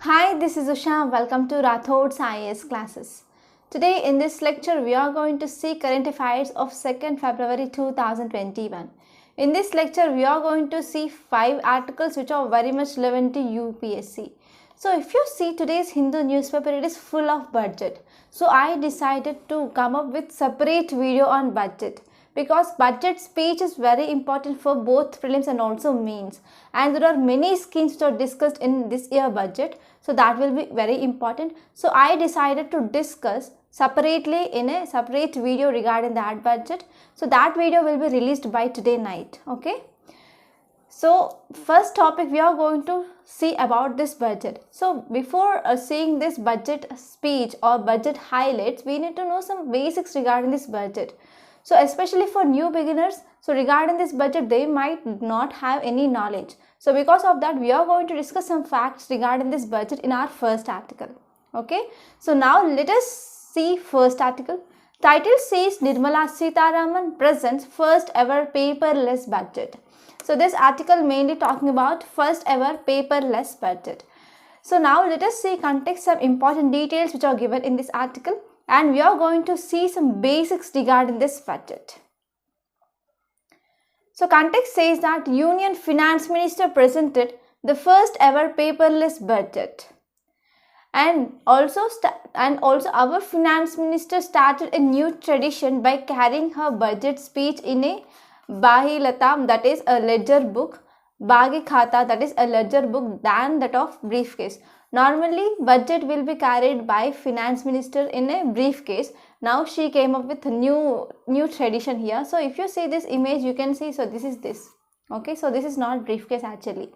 Hi, this is Usha. Welcome to Rathod's IAS classes. Today in this lecture, we are going to see current affairs of 2nd February 2021. In this lecture, we are going to see 5 articles which are very much relevant to UPSC. So if you see today's Hindu newspaper, it is full of budget. So I decided to come up with separate video on budget, because budget speech is very important for both prelims and also mains, and there are many schemes which are discussed in this year budget, so that will be very important. So I decided to discuss separately in a separate video regarding that budget. So that video will be released by today night. Okay, so first topic we are going to see about this budget. So before seeing this budget speech or budget highlights, we need to know some basics regarding this budget. So especially for new beginners, so regarding this budget, they might not have any knowledge. So because of that, we are going to discuss some facts regarding this budget in our first article. Okay, so now let us see first article. Title says Nirmala Sitharaman presents first ever paperless budget. So this article mainly talking about first ever paperless budget. So now let us see context, some important details which are given in this article, and we are going to see some basics regarding this budget. So context says that Union Finance Minister presented the first ever paperless budget, and also our Finance Minister started a new tradition by carrying her budget speech in a Bahi Latam, that is a ledger book, Bagi Khata, that is a ledger book, than that of briefcase. Normally, budget will be carried by Finance Minister in a briefcase. Now she came up with a new tradition here. So if you see this image, you can see, so this is this. Okay, so this is not briefcase actually.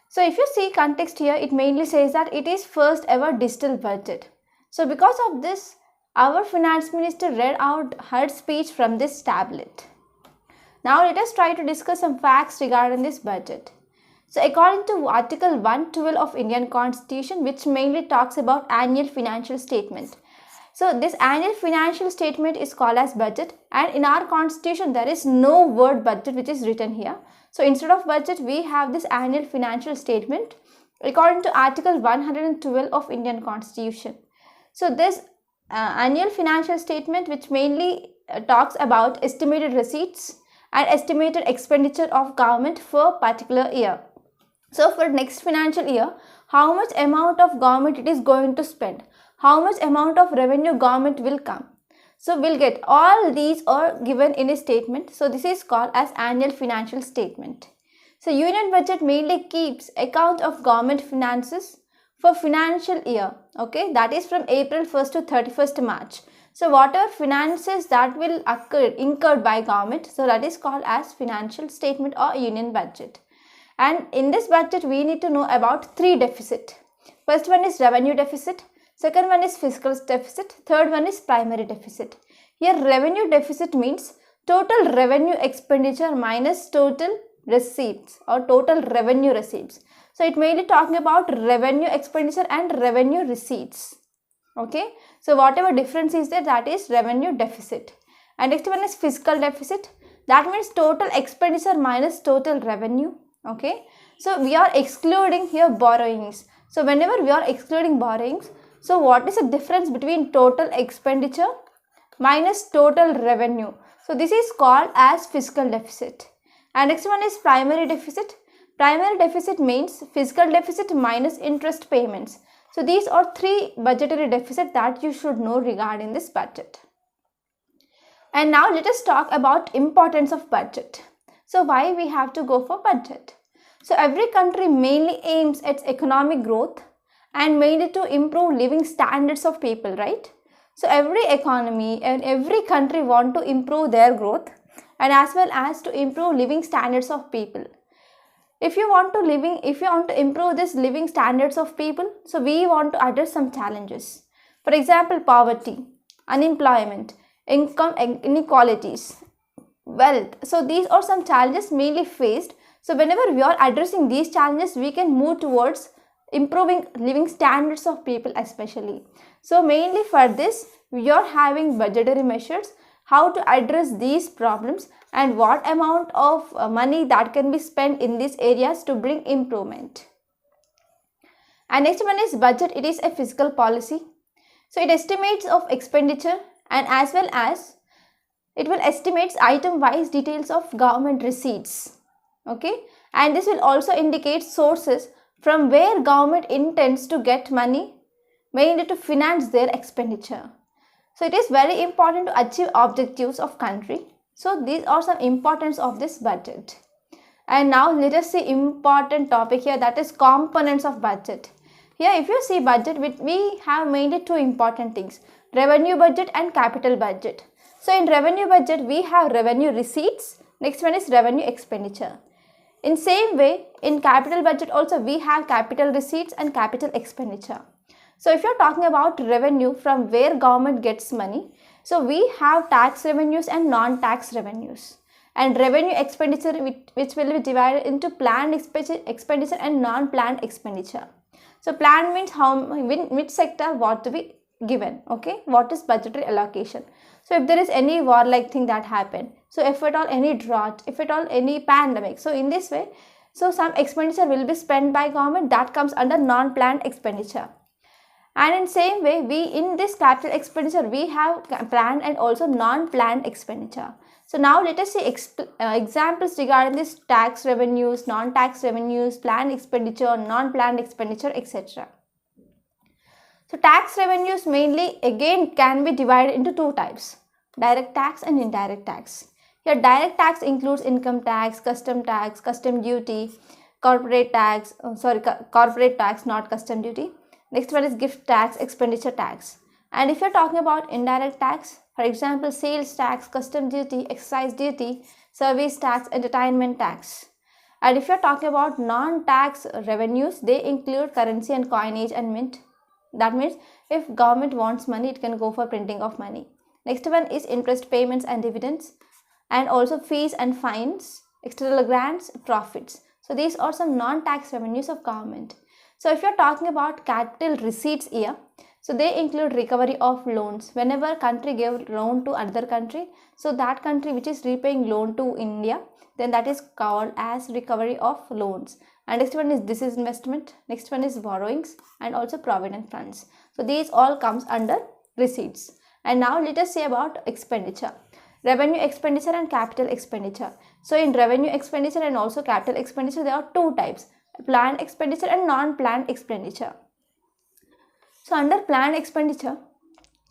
So if you see context here, it mainly says that it is first ever digital budget. So because of this, our Finance Minister read out her speech from this tablet. Now let us try to discuss some facts regarding this budget. So according to Article 112 of Indian Constitution, which mainly talks about annual financial statement. So this annual financial statement is called as budget, and in our constitution there is no word budget which is written here. So instead of budget we have this annual financial statement according to Article 112 of Indian Constitution. So this annual financial statement, which mainly talks about estimated receipts and estimated expenditure of government for particular year. So for next financial year, how much amount of government it is going to spend, how much amount of revenue government will come. So we'll get all these are given in a statement. So this is called as annual financial statement. So union budget mainly keeps account of government finances for financial year. Okay, that is from April 1st to 31st March. So whatever finances that will incurred by government, so that is called as financial statement or union budget. And in this budget, we need to know about 3 deficit. First one is revenue deficit, second one is fiscal deficit, third one is primary deficit. Here revenue deficit means total revenue expenditure minus total receipts or total revenue receipts. So it mainly talking about revenue expenditure and revenue receipts. Okay, so whatever difference is there, that is revenue deficit. And next one is fiscal deficit, that means total expenditure minus total revenue. Okay, so we are excluding here borrowings. So whenever we are excluding borrowings, so what is the difference between total expenditure minus total revenue? So this is called as fiscal deficit. And next one is primary deficit. Primary deficit means fiscal deficit minus interest payments. So these are 3 budgetary deficits that you should know regarding this budget. And now let us talk about importance of budget. So why we have to go for budget? So every country mainly aims at economic growth and mainly to improve living standards of people, right? So every economy and every country want to improve their growth and as well as to improve living standards of people. If you want to improve this living standards of people, so we want to address some challenges. For example, poverty, unemployment, income inequalities, wealth. So these are some challenges mainly faced. So whenever we are addressing these challenges, we can move towards improving living standards of people especially. So mainly for this, we are having budgetary measures, how to address these problems and what amount of money that can be spent in these areas to bring improvement. And next one is budget. It is a fiscal policy. So it estimates of expenditure and as well as it will estimates item wise details of government receipts. Okay, and this will also indicate sources from where government intends to get money mainly to finance their expenditure. So it is very important to achieve objectives of country. So these are some importance of this budget. And now let us see important topic here, that is components of budget. Here if you see budget, we have mainly two important things, revenue budget and capital budget. So in revenue budget we have revenue receipts, next one is revenue expenditure. In same way in capital budget also we have capital receipts and capital expenditure. So if you are talking about revenue from where government gets money, so we have tax revenues and non-tax revenues. And revenue expenditure which will be divided into planned expenditure and non-planned expenditure. So planned means which sector what to be given, okay, what is budgetary allocation. So if there is any war like thing that happened, so if at all any drought, if at all any pandemic, so in this way, so some expenditure will be spent by government, that comes under non-planned expenditure. And in same way we in this capital expenditure we have planned and also non-planned expenditure. So now let us see examples regarding this tax revenues, non-tax revenues, planned expenditure, non-planned expenditure, etc. So tax revenues mainly again can be divided into two types, direct tax and indirect tax. Here direct tax includes income tax, custom duty, corporate tax, corporate tax, not custom duty. Next one is gift tax, expenditure tax. And if you are talking about indirect tax, for example, sales tax, custom duty, excise duty, service tax, entertainment tax. And if you are talking about non-tax revenues, they include currency and coinage and mint. That means if government wants money, it can go for printing of money. Next one is interest payments and dividends, and also fees and fines, external grants, profits. So these are some non-tax revenues of government. So if you are talking about capital receipts here, so they include recovery of loans. Whenever country gave loan to another country, so that country which is repaying loan to India, then that is called as recovery of loans. And next one is disinvestment, next one is borrowings, and also provident funds. So these all comes under receipts. And now let us say about expenditure, revenue expenditure and capital expenditure. So in revenue expenditure and also capital expenditure there are two types, planned expenditure and non-planned expenditure. So under planned expenditure,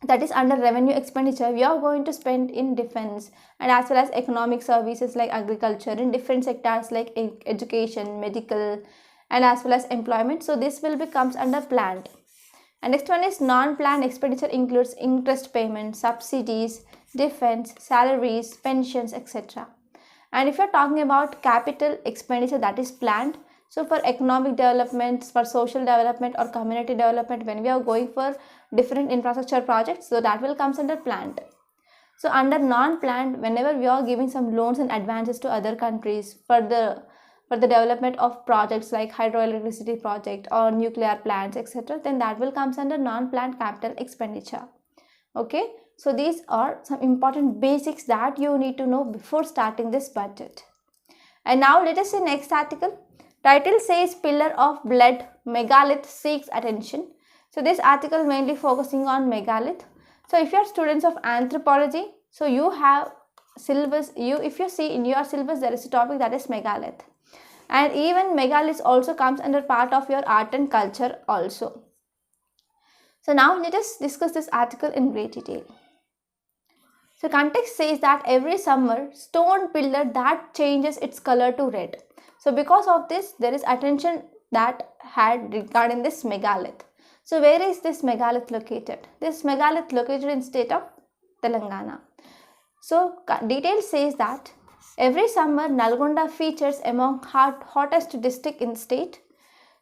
that is under revenue expenditure, we are going to spend in defense and as well as economic services like agriculture, in different sectors like education, medical, and as well as employment. So this will comes under planned. And next one is non-planned expenditure, includes interest payments, subsidies, defense, salaries, pensions, etc. And if you are talking about capital expenditure, that is planned. So for economic development, for social development or community development, when we are going for different infrastructure projects, so that will comes under planned. So under non-planned, whenever we are giving some loans and advances to other countries for the development of projects like hydroelectricity project or nuclear plants, etc., then that will comes under non-planned capital expenditure. Okay, so these are some important basics that you need to know before starting this budget. And now let us see next article. Title says Pillar of Blood, Megalith seeks attention. So this article mainly focusing on megalith. So if you are students of anthropology, so you have syllabus, if you see in your syllabus there is a topic that is megalith. And even megalith also comes under part of your art and culture also. So now let us discuss this article in great detail. So context says that every summer stone pillar that changes its color to red. So because of this there is attention that had regarding this megalith. So where is this megalith located? This megalith located in state of Telangana. So detail says that every summer Nalgonda features among hottest district in state.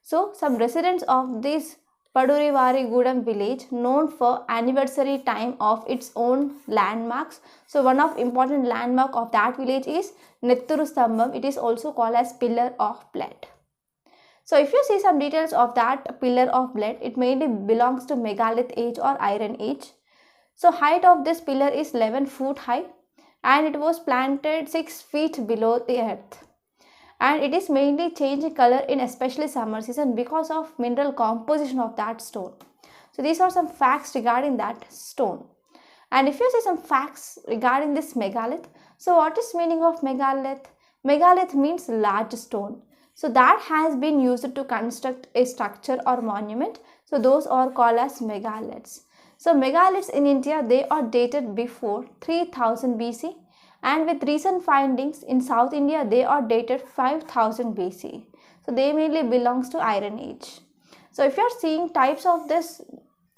So some residents of this Padurivari Gudam village known for anniversary time of its own landmarks. So one of important landmark of that village is Netturu Stambam. It is also called as Pillar of Blood. So if you see some details of that Pillar of Blood, it mainly belongs to megalith age or iron age. So height of this pillar is 11 foot high and it was planted 6 feet below the earth. and it is mainly changing color in especially summer season because of mineral composition of that stone. So these are some facts regarding that stone. And if you see some facts regarding this megalith, so what is meaning of megalith? Megalith means large stone. So that has been used to construct a structure or monument. So those are called as megaliths. So megaliths in India, they are dated before 3000 BC, and with recent findings in South India, they are dated 5000 BC. So they mainly belongs to Iron Age. So if you are seeing types of this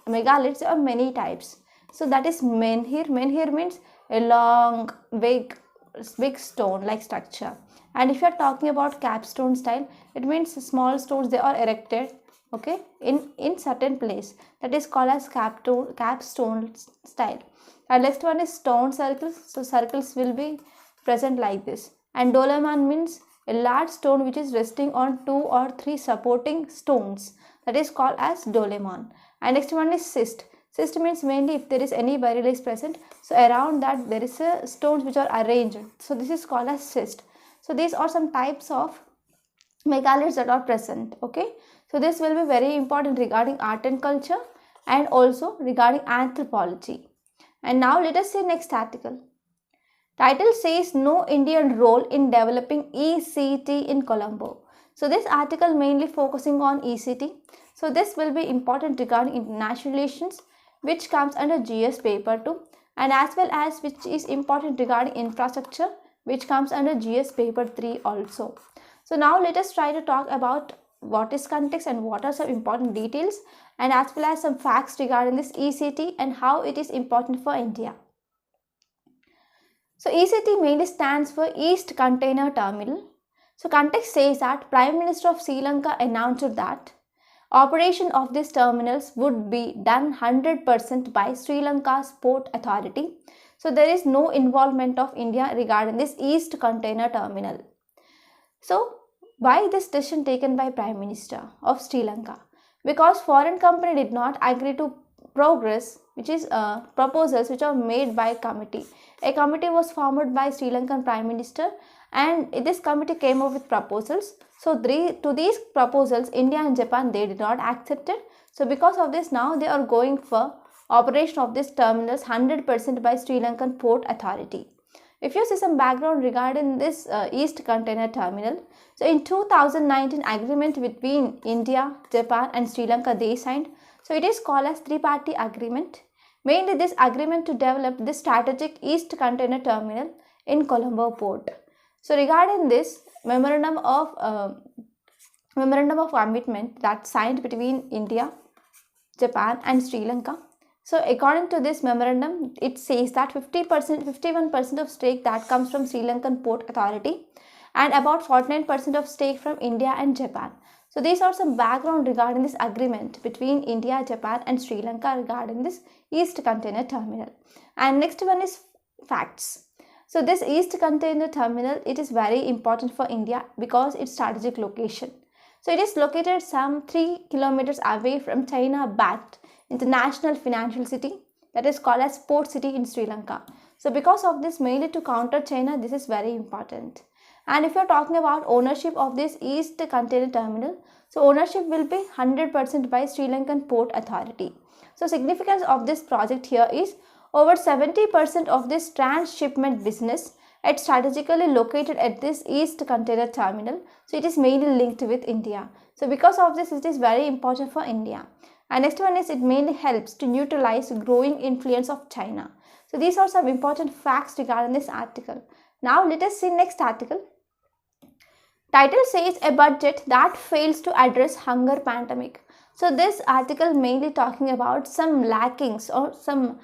megaliths, there are many types. So that is menhir. Menhir means a long, big stone like structure. And if you are talking about capstone style, it means small stones they are erected, okay, in certain place. That is called as capstone style. And next one is stone circles. So circles will be present like this. And dolmen means a large stone which is resting on 2 or 3 supporting stones. That is called as dolmen. And next one is schist. Schist means mainly if there is any burial is present, so around that there is a stones which are arranged. So this is called as schist. So these are some types of megaliths that are present. Okay. So this will be very important regarding art and culture and also regarding anthropology. And now let us see next article. Title says no Indian role in developing ECT in Colombo. So this article mainly focusing on ECT. So this will be important regarding international relations, which comes under GS paper 2, and as well as which is important regarding infrastructure, which comes under GS paper 3 also. So now let us try to talk about what is context and what are some important details, and as well as some facts regarding this ECT and how it is important for India. So ECT mainly stands for East Container Terminal. So context says that Prime Minister of Sri Lanka announced that operation of these terminals would be done 100% by Sri Lanka's Port Authority. So there is no involvement of India regarding this East Container Terminal. So why this decision taken by Prime Minister of Sri Lanka? Because foreign company did not agree to progress, which is proposals which are made by committee. A committee was formed by Sri Lankan Prime Minister, and this committee came up with proposals. So to these proposals, India and Japan, they did not accept it. So because of this, now they are going for operation of these terminals 100% by Sri Lankan Port Authority. If you see some background regarding this East Container Terminal, so in 2019 agreement between India, Japan and Sri Lanka they signed. So it is called as three-party agreement. Mainly this agreement to develop this strategic East Container Terminal in Colombo Port. So regarding this memorandum of commitment that signed between India, Japan and Sri Lanka. So according to this memorandum, it says that 51% of stake that comes from Sri Lankan Port Authority and about 49% of stake from India and Japan. So these are some background regarding this agreement between India, Japan and Sri Lanka regarding this East Container Terminal. And next one is facts. So this East Container Terminal, it is very important for India because its strategic location. So it is located some 3 kilometers away from China-backed international financial city that is called as Port City in Sri Lanka. So because of this, mainly to counter China, this is very important. And if you are talking about ownership of this East Container Terminal, so ownership will be 100% by Sri Lankan Port Authority. So significance of this project here is over 70% of this transshipment business is strategically located at this East Container Terminal. So it is mainly linked with India. So because of this, it is very important for India. And next one is it mainly helps to neutralize growing influence of China. So these are some important facts regarding this article. Now let us see next article. Title says a budget that fails to address hunger pandemic. So this article mainly talking about some lackings or some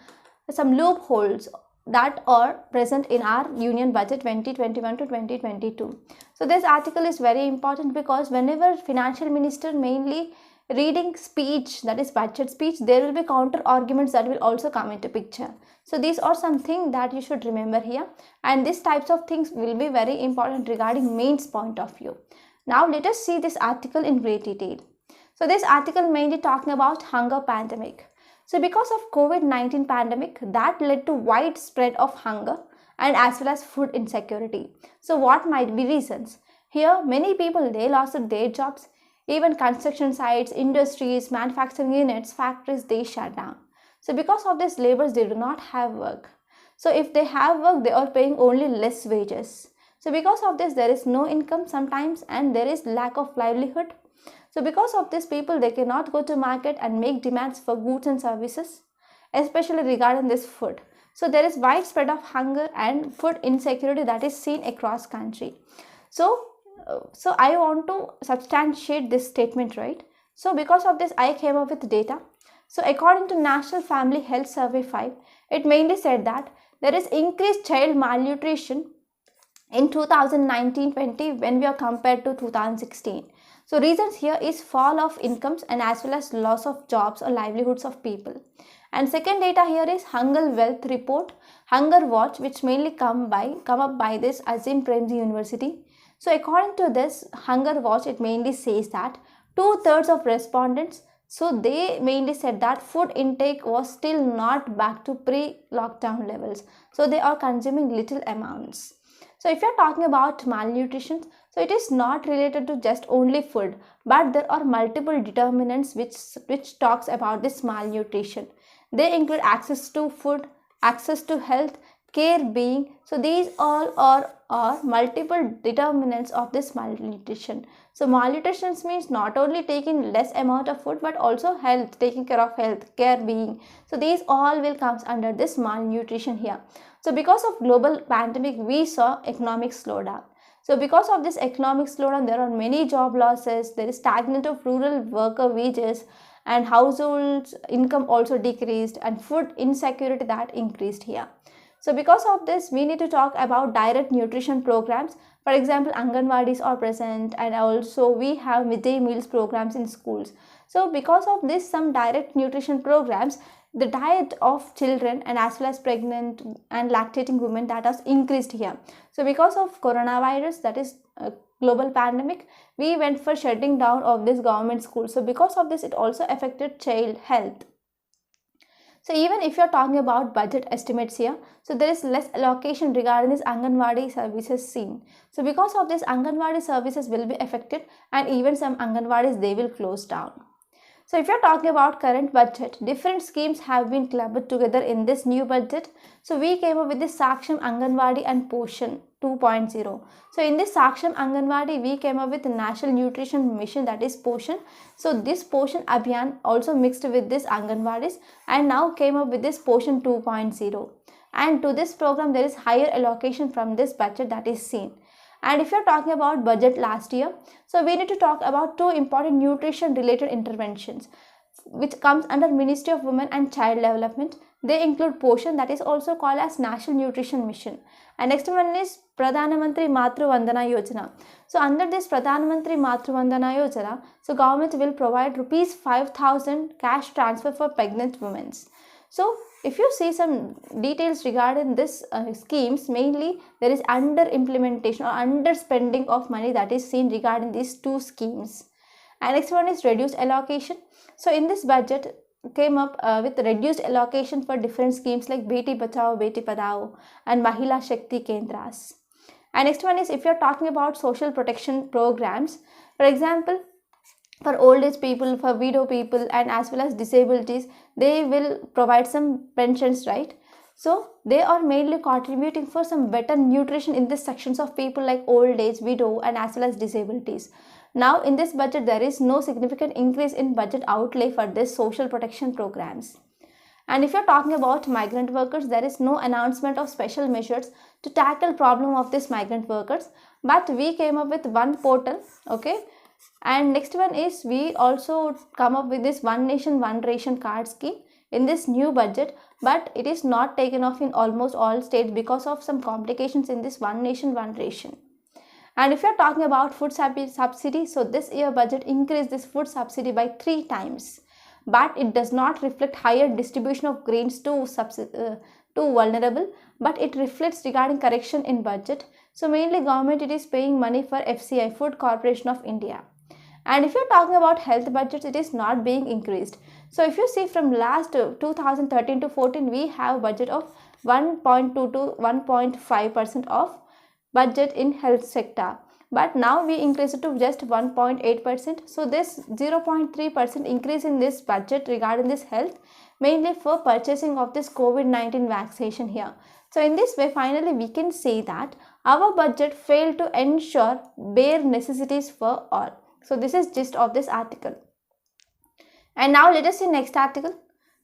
loopholes that are present in our union budget 2021 to 2022. So this article is very important because whenever financial minister mainly reading speech, that is budget speech, there will be counter arguments that will also come into picture. So these are something that you should remember here, and these types of things will be very important regarding mains point of view. Now let us see this article in great detail. So this article mainly talking about hunger pandemic. So because of COVID-19 pandemic, that led to widespread of hunger and as well as food insecurity. So what might be reasons? Here, many people, they lost their jobs. Even construction sites, industries, manufacturing units, factories, they shut down. So because of this, laborers, they do not have work. So if they have work, they are paying only less wages. So because of this, there is no income sometimes, and there is lack of livelihood. So because of this, people, they cannot go to market and make demands for goods and services, especially regarding this food. So there is widespread of hunger and food insecurity that is seen across country. So I want to substantiate this statement, right? So because of this, I came up with data. So according to National Family Health Survey 5, it mainly said that there is increased child malnutrition in 2019-20 when we are compared to 2016. So reasons here is fall of incomes and as well as loss of jobs or livelihoods of people. And second data here is Hunger Wealth Report, Hunger Watch, which mainly come up by this Azim Premji University. So according to this Hunger Watch, it mainly says that 2/3 of respondents, so they mainly said that food intake was still not back to pre-lockdown levels. So they are consuming little amounts. So if you're talking about malnutrition, so it is not related to just only food, but there are multiple determinants which talks about this malnutrition. They include access to food, access to health, care being. So these all are multiple determinants of this malnutrition. So malnutrition means not only taking less amount of food, but also health, taking care of health, care being. So these all will comes under this malnutrition here. So because of global pandemic, we saw economic slowdown. So because of this economic slowdown, there are many job losses, there is stagnant of rural worker wages, and households income also decreased, and food insecurity that increased here. So because of this, we need to talk about direct nutrition programs. For example, Anganwadis are present, and also we have midday meals programs in schools. So because of this, some direct nutrition programs, the diet of children and as well as pregnant and lactating women, that has increased here. So because of coronavirus, that is global pandemic, we went for shutting down of this government school. So because of this, it also affected child health. So even if you're talking about budget estimates here, so there is less allocation regarding this Anganwadi services seen. So because of this, Anganwadi services will be affected, and even some Anganwadis, they will close down. So if you're talking about current budget, different schemes have been clubbed together in this new budget. So we came up with this Saksham Anganwadi and Poshan 2.0. So in this Saksham Anganwadi, we came up with the National Nutrition Mission, that is Poshan. So this Poshan Abhiyan also mixed with this Anganwadis and now came up with this Poshan 2.0. And to this program, there is higher allocation from this budget that is seen. And if you're talking about budget last year, so we need to talk about two important nutrition related interventions which comes under Ministry of Women and Child Development. They include Poshan, that is also called as National Nutrition Mission. And next one is Pradhana Mantri Matru Vandana Yojana. So under this Pradhana Mantri Matru Vandana Yojana, so government will provide rupees 5,000 cash transfer for pregnant women. So if you see some details regarding this schemes, mainly there is under implementation or under spending of money that is seen regarding these two schemes. And next one is reduced allocation. So in this budget came up with reduced allocation for different schemes like Beti Bachao, Beti Padhao and Mahila Shakti Kendras. And next one is if you are talking about social protection programs, for example, for old age people, for widow people and as well as disabilities, they will provide some pensions, right? So they are mainly contributing for some better nutrition in these sections of people like old age, widow and as well as disabilities. Now in this budget, there is no significant increase in budget outlay for this social protection programs. And if you're talking about migrant workers, there is no announcement of special measures to tackle problem of this migrant workers, but we came up with one portal, okay? And next one is we also come up with this One Nation One Ration card scheme in this new budget, but it is not taken off in almost all states because of some complications in this One Nation One Ration. And if you're talking about food subsidy, so this year budget increased this food subsidy by 3 times, but it does not reflect higher distribution of grains to vulnerable, but it reflects regarding correction in budget. So mainly government, it is paying money for FCI, Food Corporation of India. And if you're talking about health budgets, it is not being increased. So if you see from last 2013 to 14, we have budget of 1.2 to 1.5% of budget in health sector. but now we increase it to just 1.8%. So this 0.3% increase in this budget regarding this health, mainly for purchasing of this COVID-19 vaccination here. So in this way, finally we can say that our budget failed to ensure bare necessities for all. So this is gist of this article. And now let us see next article.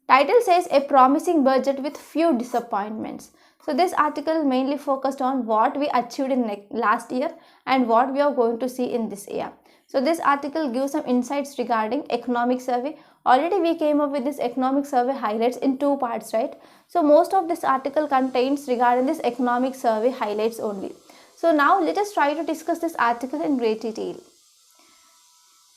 Title says a promising budget with few disappointments. So this article mainly focused on what we achieved in last year and what we are going to see in this year. So this article gives some insights regarding economic survey. Already we came up with this economic survey highlights in 2 parts, right? So most of this article contains regarding this economic survey highlights only. So now let us try to discuss this article in great detail.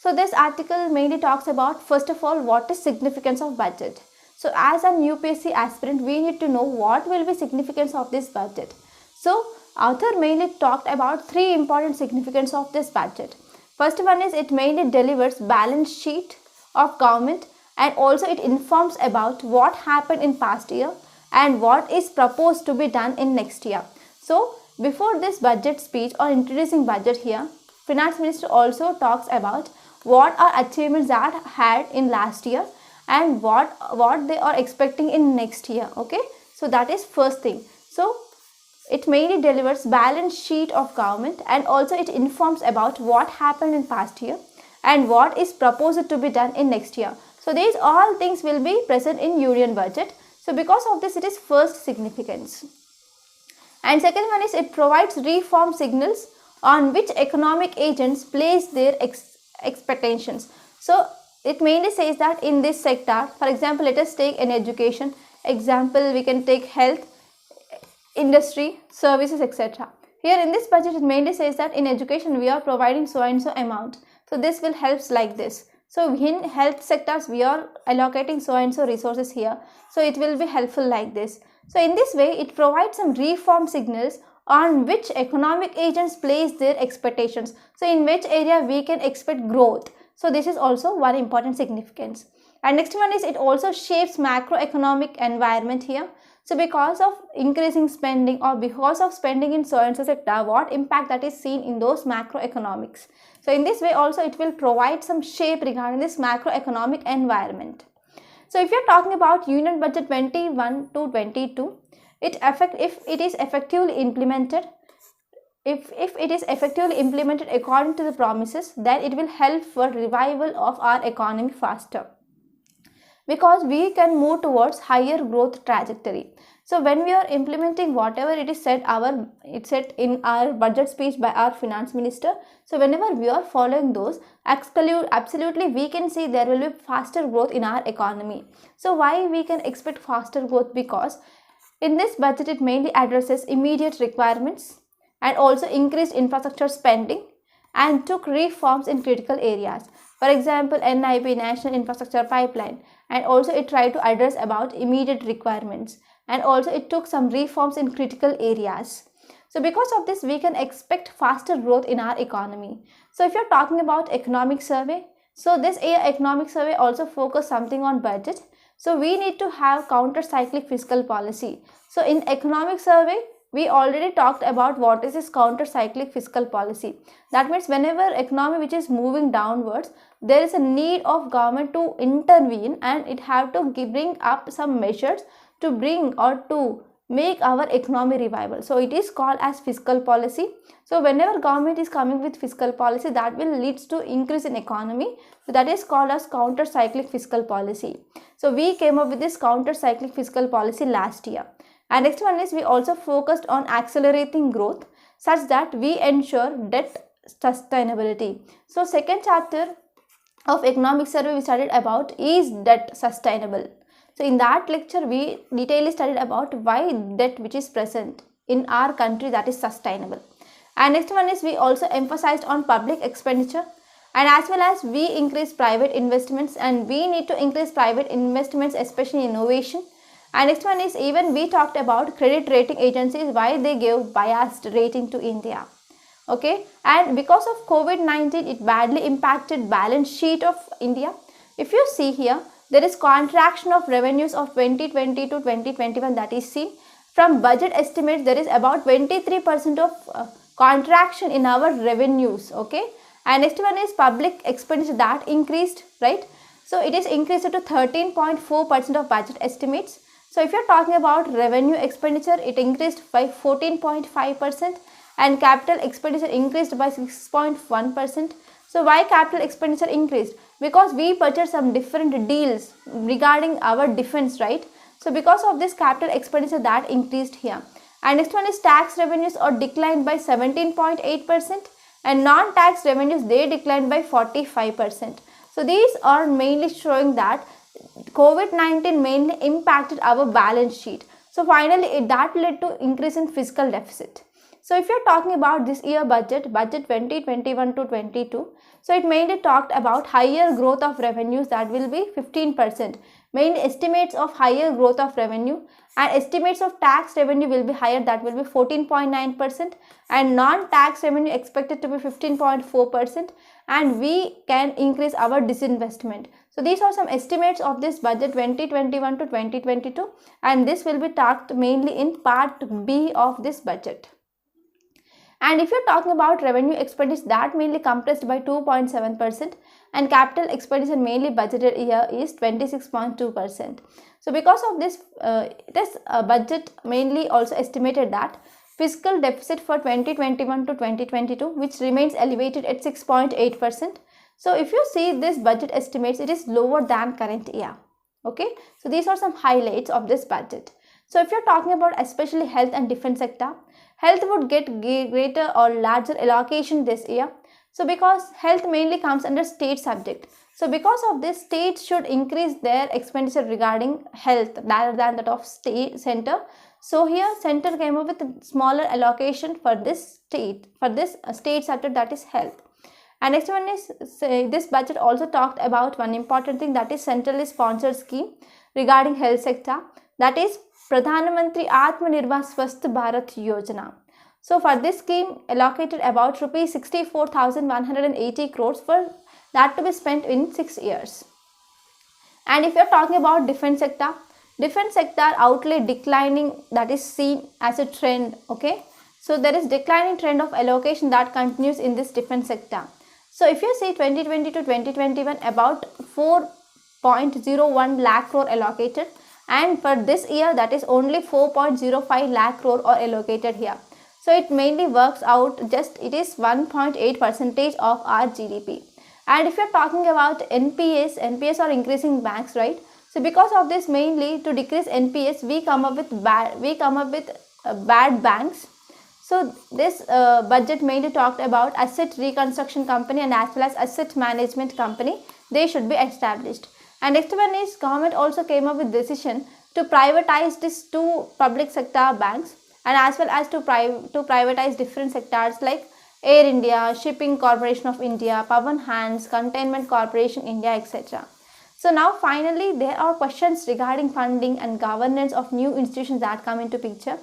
So this article mainly talks about, first of all, what is significance of budget. So as an UPSC aspirant, we need to know what will be significance of this budget. So author mainly talked about 3 important significance of this budget. First one is it mainly delivers balance sheet of government, and also it informs about what happened in past year and what is proposed to be done in next year. So before this budget speech or introducing budget here, Finance Minister also talks about what are achievements that had in last year and what they are expecting in next year. Okay, so that is first thing. So it mainly delivers balance sheet of government, and also it informs about what happened in past year and what is proposed to be done in next year. So these all things will be present in union budget. So because of this, it is first significance. And second one is it provides reform signals on which economic agents place their expectations. So it mainly says that in this sector, for example, let us take an education example, we can take health, industry, services, etc. Here in this budget, it mainly says that in education we are providing so and so amount. So this will helps like this. So in health sectors we are allocating so and so resources here. So it will be helpful like this. So in this way, it provides some reform signals on which economic agents place their expectations. So in which area we can expect growth. So this is also one important significance. And next one is it also shapes macroeconomic environment here. So because of increasing spending or because of spending in so and so sector, what impact that is seen in those macroeconomics. So in this way also it will provide some shape regarding this macroeconomic environment. So if you are talking about Union Budget 21 to 22, if it is effectively implemented, if it is effectively implemented according to the promises, then it will help for revival of our economy faster, because we can move towards higher growth trajectory. So when we are implementing whatever it is said in our budget speech by our finance minister, so whenever we are following those, absolutely we can see there will be faster growth in our economy. So why we can expect faster growth? Because in this budget it mainly addresses immediate requirements and also increased infrastructure spending and took reforms in critical areas. For example, NIP, National Infrastructure Pipeline, and also it tried to address about immediate requirements, and also it took some reforms in critical areas. So because of this, we can expect faster growth in our economy. So if you're talking about economic survey, so this year economic survey also focus something on budget. So we need to have counter-cyclic fiscal policy. So in economic survey, we already talked about what is this counter-cyclic fiscal policy. That means whenever economy which is moving downwards, there is a need of government to intervene, and it have to bring up some measures to bring or to make our economy revival. So it is called as fiscal policy. So whenever government is coming with fiscal policy, that will leads to increase in economy. So that is called as counter-cyclic fiscal policy. So we came up with this counter-cyclic fiscal policy last year. And next one is we also focused on accelerating growth such that we ensure debt sustainability. So second chapter of economic survey we studied about is debt sustainable. So in that lecture we detailedly studied about why debt which is present in our country, that is sustainable. And next one is we also emphasized on public expenditure, and as well as we increase private investments, and we need to increase private investments especially in innovation. And next one is even we talked about credit rating agencies, why they gave biased rating to India. Okay, and because of COVID-19 it badly impacted balance sheet of India. If you see here, there is contraction of revenues of 2020 to 2021 that is seen. From budget estimates, there is about 23% of contraction in our revenues. Okay, and next one is public expenditure that increased, right? So it is increased to 13.4% of budget estimates. So if you're talking about revenue expenditure, it increased by 14.5%, and capital expenditure increased by 6.1%. So why capital expenditure increased? Because we purchased some different deals regarding our defense, right? So because of this capital expenditure that increased here. And next one is tax revenues or declined by 17.8%, and non-tax revenues, they declined by 45%. So these are mainly showing that COVID-19 mainly impacted our balance sheet. So finally that led to increase in fiscal deficit. So if you're talking about this year budget 2021 to 22, so it mainly talked about higher growth of revenues, that will be 15%. Main estimates of higher growth of revenue, and estimates of tax revenue will be higher, that will be 14.9%, and non-tax revenue expected to be 15.4%, and we can increase our disinvestment. So these are some estimates of this budget 2021 to 2022, and this will be talked mainly in part B of this budget. And if you're talking about revenue expenditure, that mainly compressed by 2.7%, and capital expenditure mainly budgeted here is 26.2%. So because of this, this budget mainly also estimated that fiscal deficit for 2021 to 2022, which remains elevated at 6.8%. So if you see this budget estimates, it is lower than current year. Okay, so these are some highlights of this budget. So if you're talking about especially health and defense sector, health would get greater or larger allocation this year. So because health mainly comes under state subject. So because of this, states should increase their expenditure regarding health rather than that of state center. So here center came up with a smaller allocation for this state subject, that is health. And next one is, this budget also talked about one important thing, that is centrally sponsored scheme regarding health sector, that is Pradhan Mantri Atmanirbhar Swasth Bharat Yojana. So for this scheme allocated about rupees 64,180 crores for that to be spent in 6 years. And if you are talking about defense sector outlay declining, that is seen as a trend. Okay, so there is declining trend of allocation that continues in this defense sector. So if you see 2020 to 2021, about 4.01 lakh crore allocated, and for this year that is only 4.05 lakh crore are allocated here. So it mainly works out just, it is 1.8% of our GDP. And if you are talking about NPS are increasing banks, right? So because of this, mainly to decrease NPS, we come up with bad banks. So this budget mainly talked about asset reconstruction company and as well as asset management company. They should be established. And next one is, government also came up with decision to privatize these two public sector banks, and as well as to privatize different sectors like Air India, Shipping Corporation of India, Pawan Hans, Containment Corporation India, etc. So now finally there are questions regarding funding and governance of new institutions that come into picture,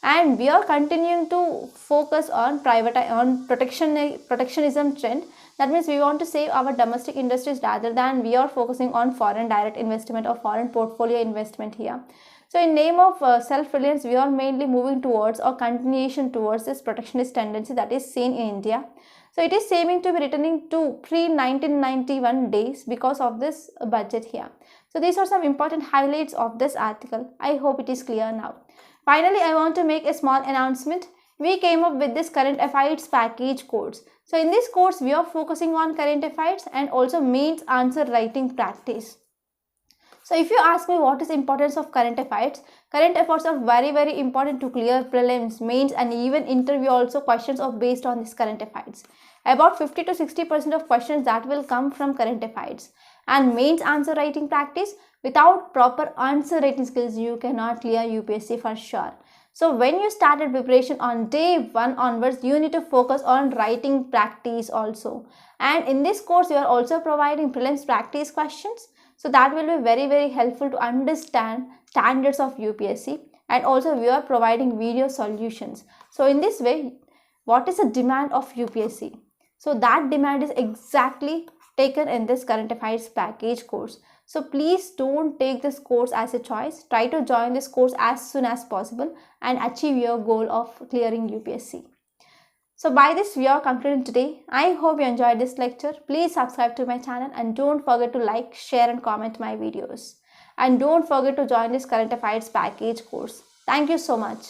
and we are continuing to focus on protectionism trend. That means we want to save our domestic industries rather than we are focusing on foreign direct investment or foreign portfolio investment here. So in name of self-reliance, we are mainly moving towards or continuation towards this protectionist tendency that is seen in India. So it is seeming to be returning to pre-1991 days because of this budget here. So these are some important highlights of this article. I hope it is clear now. Finally, I want to make a small announcement. We came up with this current affairs package course. So in this course, we are focusing on current affairs and also mains answer writing practice. So if you ask me what is the importance of current affairs are very important to clear prelims, mains and even interview also. Questions are based on this current affairs. About 50 to 60% of questions that will come from current affairs. And mains answer writing practice, without proper answer writing skills, you cannot clear UPSC for sure. So when you started preparation on day 1 onwards, you need to focus on writing practice also. And in this course, you are also providing prelims practice questions. So that will be very helpful to understand standards of UPSC, and also we are providing video solutions. So in this way, what is the demand of UPSC? So that demand is exactly taken in this current affairs package course. So please don't take this course as a choice. Try to join this course as soon as possible and achieve your goal of clearing UPSC. So by this we are concluding today. I hope you enjoyed this lecture. Please subscribe to my channel and don't forget to like, share and comment my videos. And don't forget to join this current affairs package course. Thank you so much.